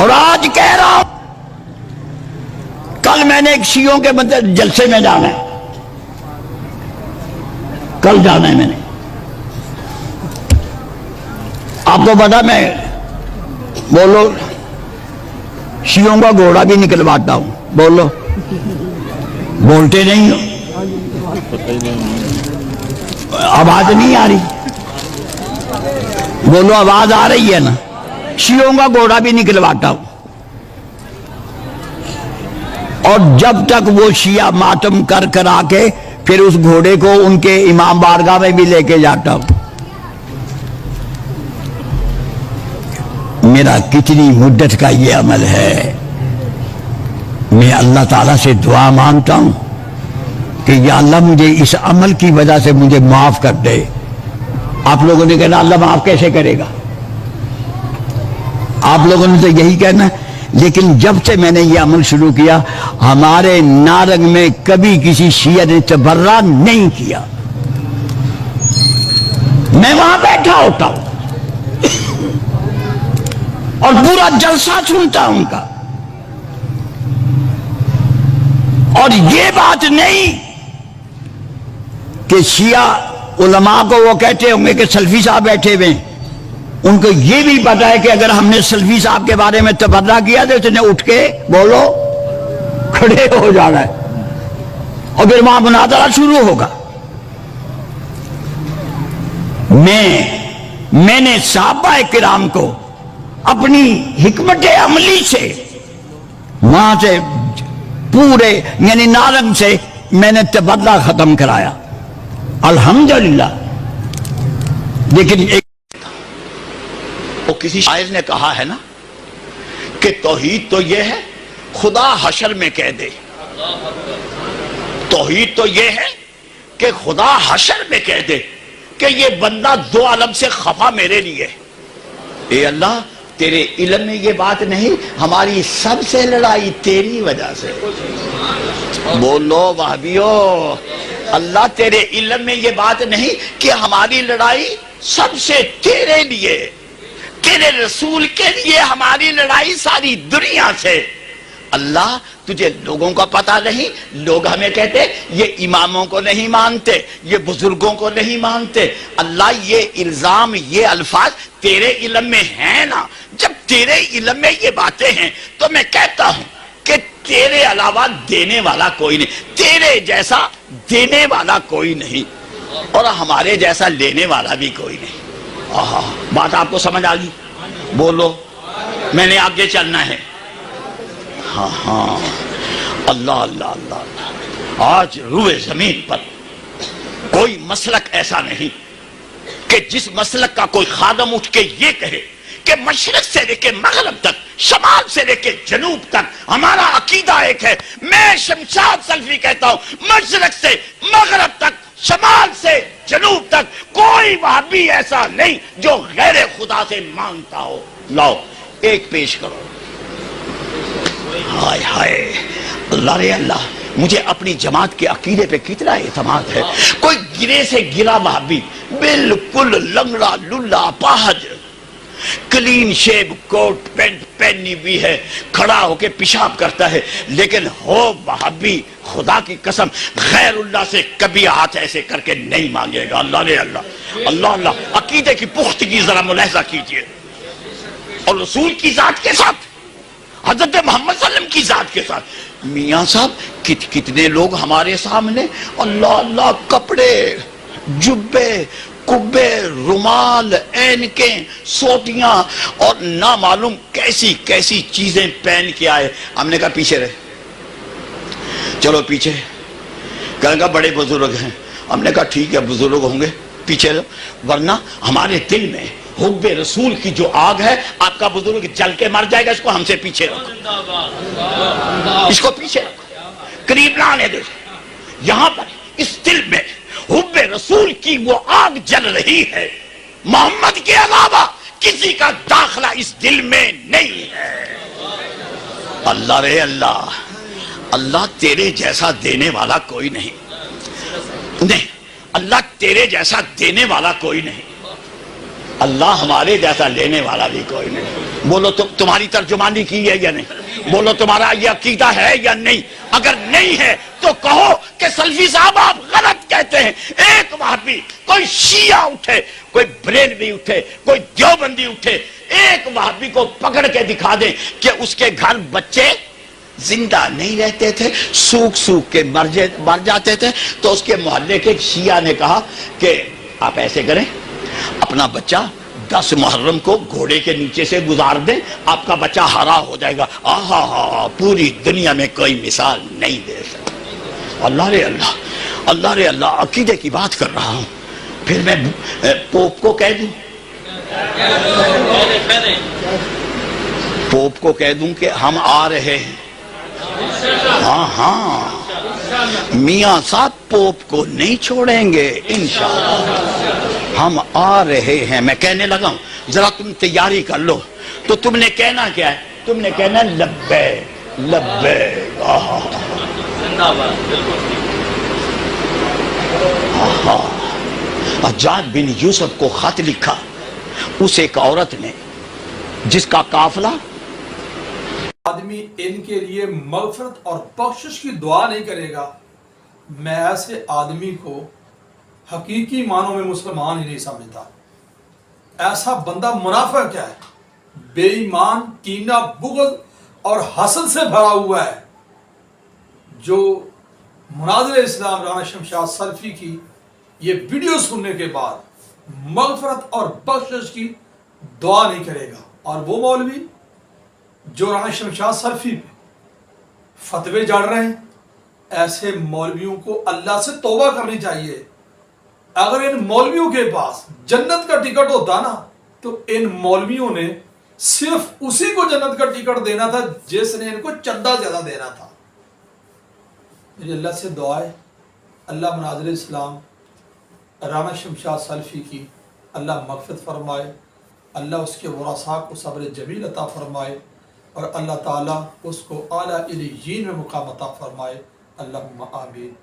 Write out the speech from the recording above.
اور آج کہہ رہا ہوں، کل میں نے ایک شیعوں کے جلسے میں جانا ہے، کل جانا ہے میں نے. آپ کو پتا میں بولو شیعوں کا گھوڑا بھی نکلواتا ہوں. بولو، بولتے نہیں ہو، آواز نہیں آ رہی؟ بولو آواز آ رہی ہے نا؟ شیعوں کا گھوڑا بھی نکلواتا ہوں، اور جب تک وہ شیعہ ماتم کر آ کے پھر اس گھوڑے کو ان کے امام بارگاہ میں بھی لے کے جاتا ہوں. میرا کتنی مدت کا یہ عمل ہے. میں اللہ تعالیٰ سے دعا مانگتا ہوں کہ یا اللہ مجھے اس عمل کی وجہ سے مجھے معاف کر دے. آپ لوگوں نے کہنا اللہ معاف کیسے کرے گا؟ آپ لوگوں نے تو یہی کہنا ہے. لیکن جب سے میں نے یہ عمل شروع کیا، ہمارے نارنگ میں کبھی کسی شیعہ نے تبرہ نہیں کیا. میں وہاں بیٹھا ہوتا ہوں اور پورا جلسہ سنتا ہوں ان کا. اور یہ بات نہیں کہ شیعہ علماء کو وہ کہتے ہوں گے کہ سلفی صاحب بیٹھے ہوئے ہیں، ان کو یہ بھی پتا ہے کہ اگر ہم نے سلفی صاحب کے بارے میں تبرہ کیا تو اس نے اٹھ کے بولو کھڑے ہو جانا ہے اور پھر وہاں مناظرہ شروع ہوگا. میں نے صحابہ کرام کو اپنی حکمت عملی سے وہاں سے پورے یعنی نارنگ سے میں نے تبرہ ختم کرایا الحمدللہ. لیکن ایک وہ کسی شاعر نے کہا ہے نا کہ توحید تو یہ ہے خدا حشر میں کہہ دے. توحید تو یہ ہے کہ خدا حشر میں کہہ دے کہ یہ بندہ دو عالم سے خفا میرے لیے. اے اللہ تیرے علم میں یہ بات نہیں، ہماری سب سے لڑائی تیری وجہ سے. بولو وہابیو، اللہ تیرے علم میں یہ بات نہیں کہ ہماری لڑائی سب سے تیرے لیے، تیرے رسول کے لیے ہماری لڑائی ساری دنیا سے. اللہ تجھے لوگوں کا پتہ نہیں، لوگ ہمیں کہتے یہ اماموں کو نہیں مانتے، یہ بزرگوں کو نہیں مانتے. اللہ یہ الزام، یہ الفاظ تیرے علم میں ہیں نا. جب تیرے علم میں یہ باتیں ہیں تو میں کہتا ہوں کہ تیرے علاوہ دینے والا کوئی نہیں، تیرے جیسا دینے والا کوئی نہیں، اور ہمارے جیسا لینے والا بھی کوئی نہیں. بات آپ کو سمجھ آ گئی؟ بولو میں نے آگے چلنا ہے. ہاں اللہ اللہ اللہ اللہ. آج روئے زمین پر کوئی مسلک ایسا نہیں کہ جس مسلک کا کوئی خادم اٹھ کے یہ کہے کہ مشرق سے لے کے مغرب تک، شمال سے لے کے جنوب تک ہمارا عقیدہ ایک ہے. میں شمشاد سلفی کہتا ہوں مشرق سے مغرب تک، شمال سے جنوب تک کوئی وہابی ایسا نہیں جو غیر خدا سے مانگتا ہو. لاؤ ایک پیش کرو. ہائے ہائے اللہ رے اللہ، مجھے اپنی جماعت کے عقیدے پہ کتنا اعتماد ہے. کوئی گرے سے گرا وہابی بالکل لنگڑا للا پاہج، کلین شیب کوٹ پینٹ پہنی ہوئی ہے، کھڑا ہو کے پیشاب کرتا ہے، لیکن ہو وہابی خدا کی قسم غیر اللہ سے کبھی ہاتھ ایسے کر کے نہیں مانگے گا. اللہ نے اللہ اللہ اللہ. عقیدے کی پختگی ذرا ملاحظہ کیجئے، اور رسول کی ذات کے ساتھ، حضرت محمد صلی اللہ علیہ وسلم کی ذات کے ساتھ. میاں صاحب کتنے لوگ ہمارے سامنے اللہ اللہ کپڑے، جبے، کبے، رومال، اینکیں، سوٹیاں اور نہ معلوم کیسی کیسی چیزیں پہن کے آئے. ہم نے کہا پیچھے رہے. چلو پیچھے. کہنے کا بڑے بزرگ ہیں. ہم نے کہا ٹھیک ہے بزرگ ہوں گے، پیچھے رہو. ورنہ ہمارے دل میں حب رسول کی جو آگ ہے، آپ کا بزرگ جل کے مر جائے گا. اس کو ہم سے پیچھے رکھو، اس کو پیچھے رکھو، قریب نہ آنے دو. یہاں پر اس دل میں حب رسول کی وہ آگ جل رہی ہے. محمد کے علاوہ کسی کا داخلہ اس دل میں نہیں ہے. اللہ رے اللہ اللہ، تیرے جیسا دینے والا کوئی نہیں. نہیں اللہ، تیرے جیسا دینے والا کوئی نہیں. اللہ ہمارے جیسا لینے والا بھی کوئی نہیں۔ بولو تمہاری ترجمانی کی ہے یا نہیں؟ بولو تمہارا یہ عقیدہ ہے یا نہیں؟ اگر نہیں ہے تو کہو کہ سلفی صاحب آپ غلط کہتے ہیں۔ ایک وہابی، کوئی شیعہ اٹھے، کوئی بریلوی اٹھے، کوئی دیوبندی اٹھے، ایک وہابی کو پکڑ کے دکھا دیں کہ اس کے گھر بچے زندہ نہیں رہتے تھے، سوکھ سوکھ کے مر جاتے تھے، تو اس کے محلے کے ایک شیعہ نے کہا کہ آپ ایسے کریں، اپنا بچہ 10 محرم کو گھوڑے کے نیچے سے گزار دیں، آپ کا بچہ ہرا ہو جائے گا۔ آہا، پوری دنیا میں کوئی مثال نہیں دے سکتا۔ اللہ رے اللہ، اللہ رے اللہ، عقیدے کی بات کر رہا ہوں۔ پھر میں پوپ کو کہہ دوں، پوپ کو کہہ دوں کہ ہم آ رہے ہیں۔ ہاں ہاں، میاں صاحب پوپ کو نہیں چھوڑیں گے انشاءاللہ، ہم آ رہے ہیں۔ میں کہنے لگا ہوں ذرا تم تیاری کر لو، تو تم نے کہنا کیا ہے؟ تم نے کہنا لبیک لبیک۔ حجاج بن یوسف کو خط لکھا اس ایک عورت نے جس کا قافلہ، آدمی ان کے لیے مغفرت اور بخشش کی دعا نہیں کرے گا، میں ایسے آدمی کو حقیقی معنوں میں مسلمان ہی نہیں سمجھتا۔ ایسا بندہ منافق کیا ہے، بے ایمان، کینہ، بغض اور حسد سے بھرا ہوا ہے، جو مناظر اسلام رانا شمشاد سلفی کی یہ ویڈیو سننے کے بعد مغفرت اور بخشش کی دعا نہیں کرے گا۔ اور وہ مولوی جو رانا شمشاد سلفی پہ فتوے جاڑ رہے ہیں، ایسے مولویوں کو اللہ سے توبہ کرنی چاہیے۔ اگر ان مولویوں کے پاس جنت کا ٹکٹ ہوتا نا تو ان مولویوں نے صرف اسی کو جنت کا ٹکٹ دینا تھا جس نے ان کو چندہ زیادہ دینا تھا۔ میری اللہ سے دعا ہے، اللہ مناظر اسلام رانا شمشاد سلفی کی اللہ مغفرت فرمائے، اللہ اس کے ورثاء کو صبر جمیل عطا فرمائے، اور اللہ تعالیٰ اس کو اعلیٰ علیین میں مقام عطا فرمائے۔ اللہم آمین۔